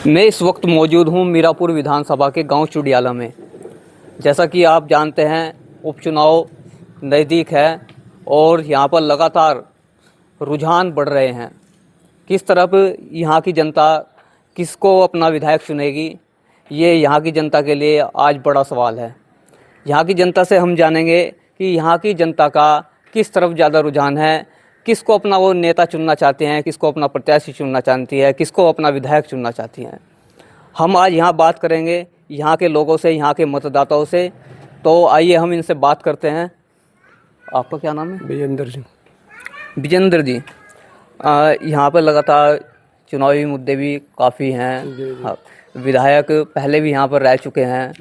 मैं इस वक्त मौजूद हूं मीरापुर विधानसभा के गांव चुडियाला में। जैसा कि आप जानते हैं, उपचुनाव नज़दीक है और यहां पर लगातार रुझान बढ़ रहे हैं। किस तरफ यहां की जनता किसको अपना विधायक चुनेगी, ये यहां की जनता के लिए आज बड़ा सवाल है। यहाँ की जनता से हम जानेंगे कि यहाँ की जनता का किस तरफ ज़्यादा रुझान है, किसको अपना वो नेता चुनना चाहते हैं, किसको अपना प्रत्याशी चुनना चाहती है, किसको अपना विधायक चुनना चाहती हैं। हम आज यहाँ बात करेंगे यहाँ के लोगों से, यहाँ के मतदाताओं से। तो आइए हम इनसे बात करते हैं। आपका क्या नाम है? विजेंद्र सिंह। विजेंद्र जी, यहाँ पर लगातार चुनावी मुद्दे भी काफ़ी हैं। हाँ, विधायक पहले भी यहाँ पर रह चुके हैं,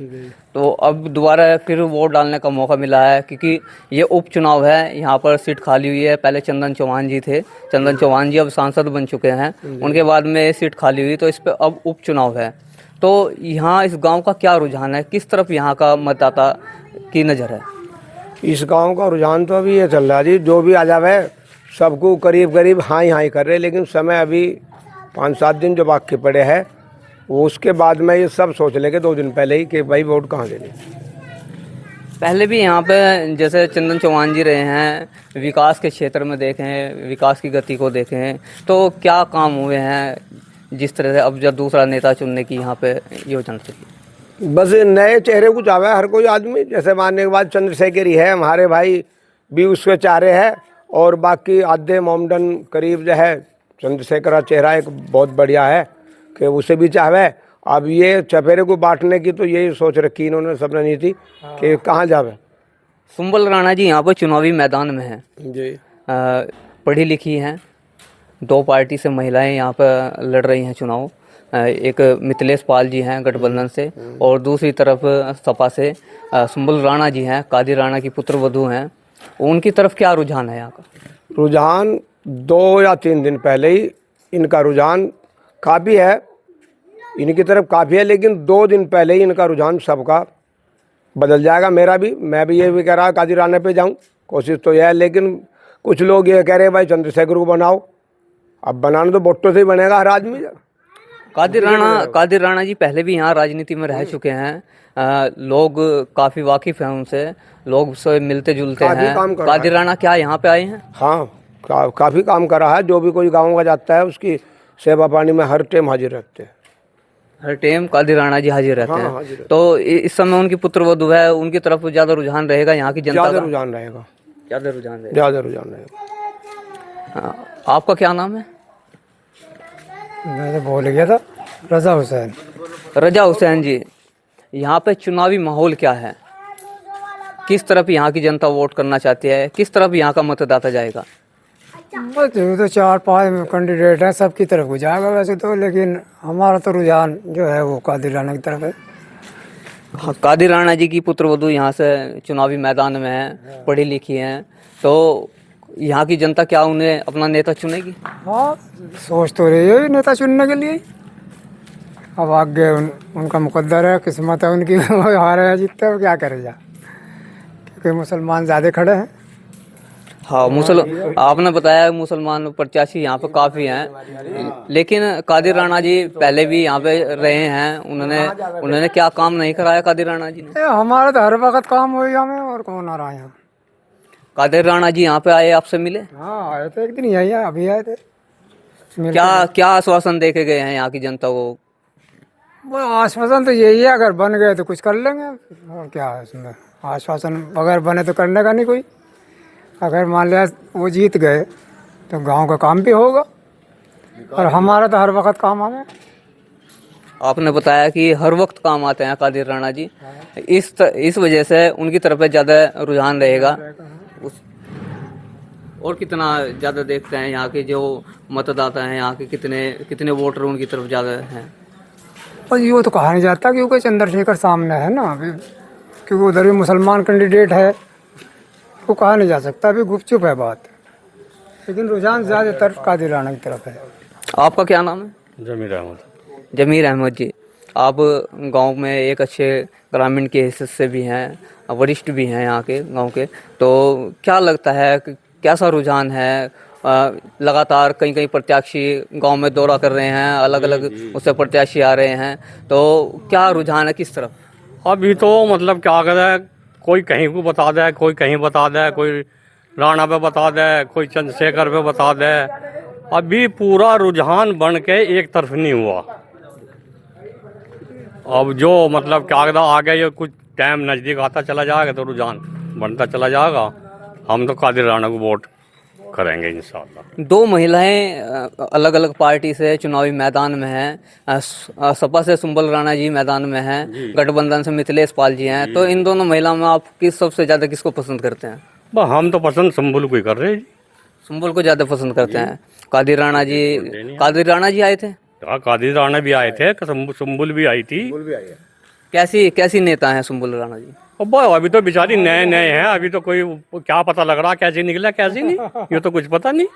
तो अब दोबारा फिर वोट डालने का मौका मिला है क्योंकि ये उपचुनाव है। यहाँ पर सीट खाली हुई है। पहले चंदन चौहान जी थे, चंदन चौहान जी अब सांसद बन चुके हैं, उनके बाद में सीट खाली हुई, तो इस पर अब उपचुनाव है। तो यहाँ इस गांव का क्या रुझान है, किस तरफ यहाँ का मतदाता की नज़र है? इस गांव का रुझान तो अभी ये चल रहा है जी, जो भी आ जावे सबको करीब करीब हाँ हाँ कर रहे, लेकिन समय अभी 5-7 दिन जो बाकी पड़े हैं, वो उसके बाद में ये सब सोच लेंगे 2 दिन पहले ही कि भाई वोट कहाँ देने। पहले भी यहाँ पे जैसे चंदन चौहान जी रहे हैं, विकास के क्षेत्र में देखें, विकास की गति को देखें, तो क्या काम हुए हैं जिस तरह से अब जब दूसरा नेता चुनने की यहाँ पे योजना चली? बस नए चेहरे को चाहे हर कोई आदमी, जैसे मानने के बाद चंद्रशेखर ही है, हमारे भाई भी उसके चारे हैं, और बाकी आधे मोमडन करीब जो है चंद्रशेखर का चेहरा एक बहुत बढ़िया है कि उसे भी चाहे। अब ये चपेरे को बांटने की तो यही सोच रखी इन्होंने सबने नीति कि कहाँ जावे। सुंबल राणा जी यहाँ पर चुनावी मैदान में हैं जी। पढ़ी लिखी हैं, 2 पार्टी से महिलाएं यहाँ पर लड़ रही हैं चुनाव। एक मिथिलेश पाल जी हैं गठबंधन से, और दूसरी तरफ सपा से सुंबल राणा जी हैं, कादिर राणा की पुत्रवधू हैं। उनकी तरफ क्या रुझान है यहाँ का? रुझान 2 या 3 दिन पहले ही इनका रुझान काफ़ी है, इनकी तरफ काफ़ी है, लेकिन 2 दिन पहले ही इनका रुझान सबका बदल जाएगा। मेरा भी, मैं भी ये भी कह रहा कादिर राणा पे जाऊं, कोशिश तो यह है, लेकिन कुछ लोग ये कह रहे हैं भाई चंद्रशेखर को बनाओ। अब बनाना तो वोटों से ही बनेगा हर आदमी। कादिर राणा जी पहले भी यहाँ राजनीति में रह चुके हैं, लोग काफ़ी वाकिफ़ हैं उनसे, लोग उससे मिलते जुलते हैं। कादिर राणा क्या यहाँ पे आए हैं? हाँ, काफ़ी काम कर रहा है। जो भी कोई गाँव का जाता है उसकी सेवा पानी में हर टाइम हाजिर रहते हैं। हर टाइम कादिर राणा जी हाजिर रहते हैं। हाजिर रहते। तो इस समय उनकी पुत्रवधू है, उनकी तरफ ज़्यादा रुझान रहेगा यहाँ की जनता का? ज़्यादा रुझान रहेगा। आपका क्या नाम है? मैं तो भूल गया था। रजा हुसैन। रजा हुसैन जी, यहाँ पे चुनावी माहौल क्या है? किस तरफ यहाँ की जनता वोट करना चाहती है, किस तरफ यहाँ का मतदाता जाएगा? बस तो 4-5 कैंडिडेट हैं, सबकी तरफ हो जाएगा वैसे तो, लेकिन हमारा तो रुझान जो है वो कादिर राणा की तरफ है। हाँ, कादिर राणा जी की पुत्रवधू यहाँ से चुनावी मैदान में है, पढ़ी लिखी हैं, तो यहाँ की जनता क्या उन्हें अपना नेता चुनेगी? हाँ, सोच तो रही है नेता चुनने के लिए। अब आगे उनका मुकद्दर है, किस्मत है उनकी। हारे है जीतते हो, क्या करेगा, क्योंकि मुसलमान ज़्यादा खड़े हैं। हाँ, आपने बताया मुसलमान प्रत्याशी यहाँ पे काफ़ी हैं, लेकिन कादिर राणा जी पहले भी यहाँ पे रहे हैं। उन्होंने क्या काम नहीं कराया कादिर राणा जी ने? हमारा तो हर वक्त काम हो गया हमें, और कौन आ रहा है यहाँ? कादिर राणा जी यहाँ पे आए, आपसे मिले? हाँ, आए थे, एक दिन यही है, अभी आए थे। क्या आश्वासन दे के गए हैं यहाँ की जनता को? वो आश्वासन तो यही है, अगर बन गए तो कुछ कर लेंगे, और क्या है इसमें आश्वासन। अगर बने तो करने का नहीं कोई। अगर मान लिया वो जीत गए तो गांव का काम भी होगा, और हमारा तो हर वक्त काम हमें। आपने बताया कि हर वक्त काम आते हैं कादिर राणा जी, इस वजह से उनकी तरफ ज़्यादा रुझान रहेगा। और कितना ज़्यादा देखते हैं यहाँ के जो मतदाता हैं, यहाँ के कितने वोटर उनकी तरफ ज़्यादा हैं? और ये तो कहा नहीं जाता, क्योंकि चंद्रशेखर सामने है ना अभी, क्योंकि उधर भी मुसलमान कैंडिडेट है, वो कहा नहीं जा सकता, अभी गुपचुप है बात। लेकिन रुझान ज़्यादातर कादिर राणा की तरफ है। आपका क्या नाम है? जमीर अहमद। जमीर अहमद जी, आप गांव में एक अच्छे ग्रामीण के हिस्से से भी हैं, वरिष्ठ भी हैं यहाँ के गांव के, तो क्या लगता है कैसा रुझान है लगातार कई कई प्रत्याशी गांव में दौरा कर रहे हैं, अलग अलग उससे प्रत्याशी आ रहे हैं, तो क्या रुझान है किस तरफ? अभी तो मतलब क्या कहते हैं, कोई कहीं को बता दे, कोई कहीं बता दे, कोई राणा पे बता दे, कोई चंद्रशेखर पे बता दे। अभी पूरा रुझान बन के एक तरफ नहीं हुआ। अब जो मतलब क्या कहता आगे ये कुछ टाइम नज़दीक आता चला जाएगा तो रुझान बनता चला जाएगा। हम तो कादिर राणा को वोट करेंगे इंशाल्लाह। दो महिलाएं अलग अलग पार्टी से चुनावी मैदान में हैं। सपा से सुंबल राणा जी मैदान में हैं, गठबंधन से मिथिलेश पाल जी हैं। तो इन दोनों महिलाओं में आप सबसे ज़्यादा किसको पसंद करते हैं? हम तो पसंद संबुल को ही कर रहे हैं जी। सुंबल को ज़्यादा पसंद करते हैं। कादिर राणा जी आए थे। हाँ, कादिर राणा भी आए थे, संबुल भी आई थी। कैसी नेता हैं सुंबल राणा जी? अब अभी तो बेचारी नए नए हैं, अभी तो कोई क्या पता लग रहा कैसे निकला कैसे नहीं, ये तो कुछ पता नहीं।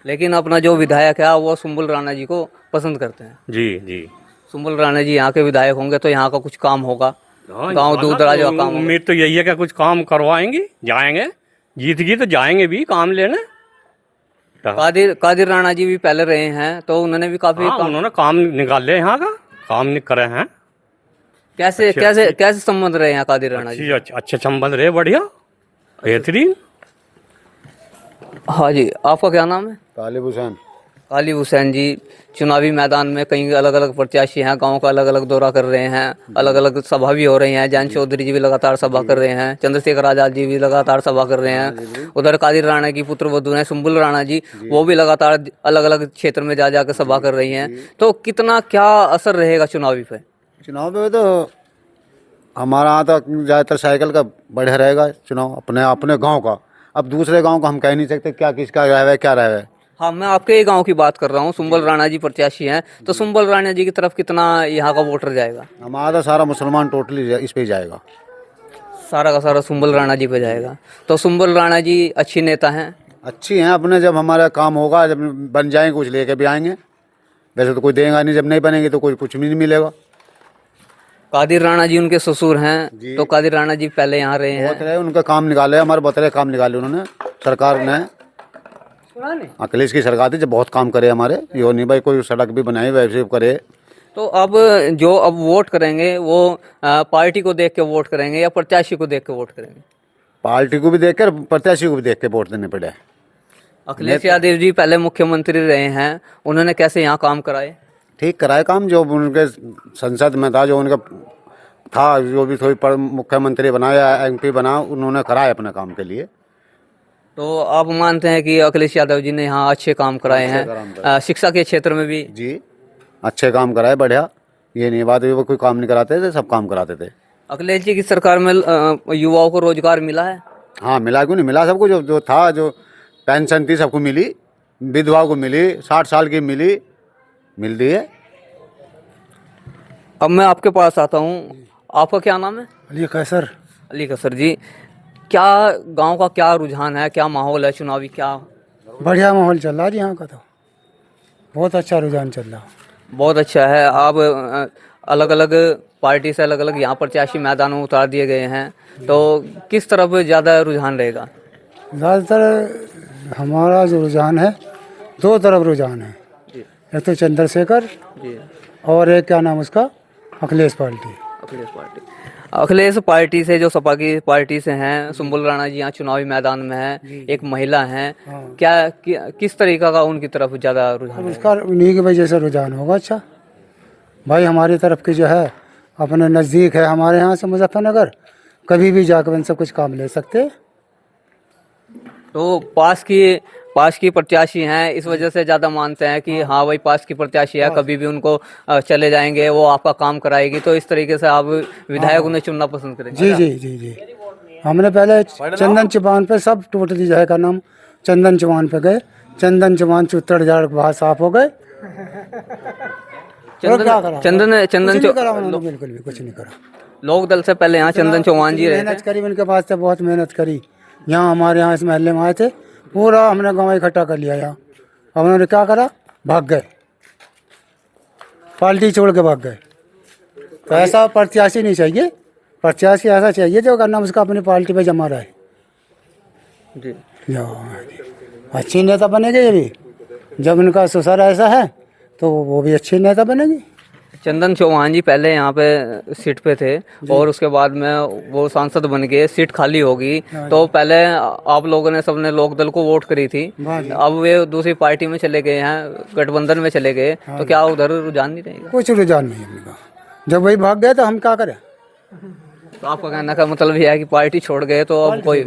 लेकिन अपना जो विधायक है वो सुंबल राणा जी को पसंद करते हैं। जी जी, सुंबल राणा जी यहाँ के विधायक होंगे तो यहाँ का कुछ काम होगा, गांव दूर दराज का काम। उम्मीद तो यही है कि कुछ काम करवाएंगे, जाएंगे, जीत गई तो जाएंगे भी काम लेने। कादिर राणा जी भी पहले रहे हैं तो उन्होंने भी काफी उन्होंने काम निकाले, यहाँ का काम करे हैं। कैसे संबंध रहे हैं कादिर राणा जी? अच्छे संबंध रहे, बढ़िया बेहतरीन। हाँ जी, आपका क्या नाम है? तालिब हुसैन जी, चुनावी मैदान में कई अलग अलग प्रत्याशी हैं, गांव का अलग अलग दौरा कर रहे हैं, अलग अलग सभा भी हो रही हैं। जैन चौधरी जी भी लगातार सभा कर रहे हैं, चंद्रशेखर आजाद जी भी लगातार सभा कर रहे हैं। उधर कादिर राणा की पुत्र वधू हैं सुंबल राणा जी, वो भी लगातार अलग अलग क्षेत्र में जा जाकर सभा कर रही हैं। तो कितना क्या असर रहेगा चुनावी पे? चुनाव में तो हमारा यहाँ तो ज़्यादातर साइकिल का बढ़िया रहेगा चुनाव, अपने गांव का। अब दूसरे गांव का हम कह नहीं सकते क्या किसका रहे क्या रहे। हाँ, मैं आपके ही गांव की बात कर रहा हूँ। सुंबल राणा जी प्रत्याशी हैं, तो सुंबल राणा जी की तरफ कितना यहाँ का वोटर जाएगा? हमारा तो सारा मुसलमान टोटली इस पे जाएगा, सारा का सारा सुंबल राणा जी पे जाएगा। तो सुंबल राणा जी अच्छी नेता हैं, अच्छी हैं अपने। जब हमारा काम होगा, जब बन जाएंगे कुछ लेके भी आएंगे। वैसे तो कोई देगा नहीं, जब नहीं बनेंगे तो कुछ भी नहीं मिलेगा। कादिर राणा जी उनके ससुर हैं, तो कादिर राणा जी पहले यहाँ रहे हैं। बहुत रहे, उनका काम निकाले, हमारे बतरे काम निकाले उन्होंने। सरकार ने, अखिलेश की सरकार थी, जब बहुत काम करे हमारे। यो नहीं भाई कोई सड़क भी बनाई वैसे करे। तो अब वोट करेंगे वो पार्टी को देख के वोट करेंगे या प्रत्याशी को देख के वोट करेंगे? पार्टी को भी देख कर, प्रत्याशी को भी देख के वोट देने पड़े। अखिलेश यादव जी पहले मुख्यमंत्री रहे हैं, उन्होंने कैसे यहाँ काम कराए? ठीक कराए काम, जो उनके संसद में था, जो उनका था, जो भी थोड़ी मुख्यमंत्री बनाया, MP बना, उन्होंने कराए अपने काम के लिए। तो आप मानते हैं कि अखिलेश यादव जी ने यहाँ अच्छे काम कराए हैं? शिक्षा के क्षेत्र में भी जी अच्छे काम कराए, बढ़िया। ये नहीं बात वो कोई काम नहीं कराते थे, सब काम कराते थे। अखिलेश जी की सरकार में युवाओं को रोजगार मिला है? हाँ मिला, क्यों नहीं मिला सबको। जो था, जो पेंशन थी सबको मिली, विधवाओं को मिली, 60 साल की मिल रही है। अब मैं आपके पास आता हूँ, आपका क्या नाम है? अली कैसर। अली कैसर जी, क्या गांव का क्या रुझान है, क्या माहौल है चुनावी? क्या बढ़िया माहौल चल रहा है यहाँ का, तो बहुत अच्छा रुझान चल रहा है। बहुत अच्छा है। आप अलग अलग पार्टी से अलग अलग यहाँ प्रत्याशी मैदान में उतार दिए गए हैं, तो किस तरफ ज़्यादा रुझान रहेगा? ज़्यादातर हमारा जो रुझान है, दो तरफ रुझान है। एक तो चंद्रशेखर जी, और एक क्या नाम उसका, अखिलेश पार्टी। अखिलेश पार्टी से, जो सपा की पार्टी से हैं, सुंबल राणा जी यहाँ चुनावी मैदान में हैं, एक महिला हैं। किस तरीका का उनकी तरफ ज़्यादा रुझान है? उसका उन्हीं की वजह से रुझान होगा। अच्छा भाई, हमारी तरफ की जो है अपने नज़दीक है, हमारे यहाँ से मुजफ्फरनगर, कभी भी जाकर उनसे कुछ काम ले सकते। तो पास की प्रत्याशी हैं, इस वजह से ज़्यादा मानते हैं कि हाँ भाई पास की प्रत्याशी है, कभी भी उनको चले जाएंगे, वो आपका काम कराएगी। तो इस तरीके से आप विधायक उन्हें चुनना पसंद करेंगे? जी जी जी जी। हमने पहले चंदन चौहान पे सब टोटली जो है का नाम चंदन चौहान पे गए। चंदन चौहान चुत्तर झाड़ बाहर साफ हो गए। चंदन बिल्कुल भी कुछ नहीं करा। लोक दल से पहले यहाँ चंदन चौहान जी मेहनत करी, उनके पास से बहुत मेहनत करी। यहाँ हमारे यहाँ इस महल्ले में आए थे, पूरा हमने गाँव इकट्ठा कर लिया यहाँ। अब उन्होंने क्या करा, भाग गए, पार्टी छोड़ के भाग गए। तो ऐसा प्रत्याशी नहीं चाहिए, प्रत्याशी ऐसा चाहिए जो करना उसका अपनी पार्टी पे जमा रहे। जी। अच्छी नेता बनेगी ये भी। जब इनका ससुर ऐसा है तो वो भी अच्छी नेता बनेगी। चंदन चौहान जी पहले यहाँ पे सीट पे थे और उसके बाद में वो सांसद बन गए, सीट खाली होगी। तो पहले आप लोगों ने, सबने लोकदल को वोट करी थी, अब वे दूसरी पार्टी में चले गए हैं, गठबंधन में चले गए, तो क्या उधर रुझान नहीं रहेगा? कुछ रुझान नहीं है उनका। जब वही भाग गए तो हम क्या करें? तो आपका कहने का मतलब यह है कि पार्टी छोड़ गए तो अब कोई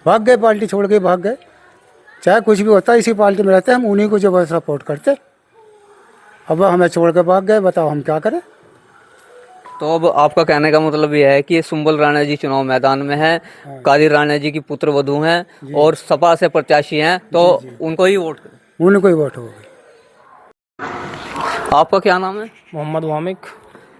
भाग गए, पार्टी छोड़ के भाग गए। चाहे कुछ भी होता है, इसी पार्टी में रहते हैं हम, उन्हीं को जब सपोर्ट करते। अब हमें छोड़ के भाग गए, बताओ हम क्या करें? तो अब आपका कहने का मतलब यह है कि सुंबल राणा जी चुनाव मैदान में है, कादिर राणा जी की पुत्र वधू हैं और सपा से प्रत्याशी हैं, तो उनको ही वोट करें। उनको ही वोट होगी। आपका क्या नाम है? मोहम्मद वामिक।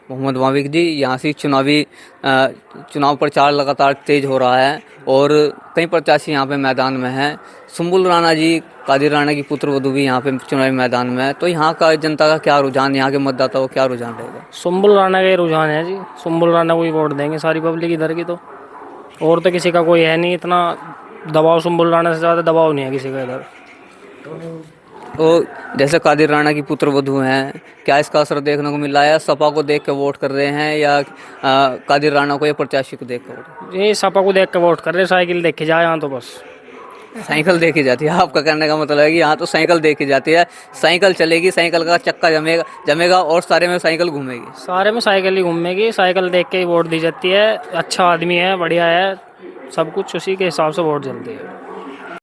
मोहम्मद वामिक जी, यहाँ से चुनाव प्रचार लगातार तेज हो रहा है और कई प्रत्याशी यहाँ पे मैदान में हैं। सुंबल राणा जी, कादिर राणा की पुत्र वधू भी यहाँ पे चुनावी मैदान में है, तो यहाँ का जनता का क्या रुझान, यहाँ के मतदाताओं का क्या रुझान रहेगा? सुंबल राणा का ही रुझान है जी, सुंबल राणा को ही वोट देंगे सारी पब्लिक इधर की। तो और तो किसी का कोई है नहीं, इतना दबाव सुंबल राणा से ज़्यादा दबाव नहीं है किसी का इधर। तो जैसे कादिर राणा की पुत्र वधू हैं, क्या इसका असर देखने को मिल रहा है? सपा को देख के वोट कर रहे हैं या कादिर राणा को या प्रत्याशी को देख कर वोट? ये सपा को देख के वोट कर रहे, साइकिल देखे जाए यहाँ तो बस। साइकिल देखी जाती है, आपका कहने का मतलब है कि यहाँ तो साइकिल देखी जाती है, साइकिल चलेगी, साइकिल का चक्का जमेगा और सारे में साइकिल घूमेगी। सारे में साइकिल ही घूमेगी, साइकिल देख के ही वोट दी जाती है। अच्छा आदमी है, बढ़िया है, सब कुछ उसी के हिसाब से वोट चलती है।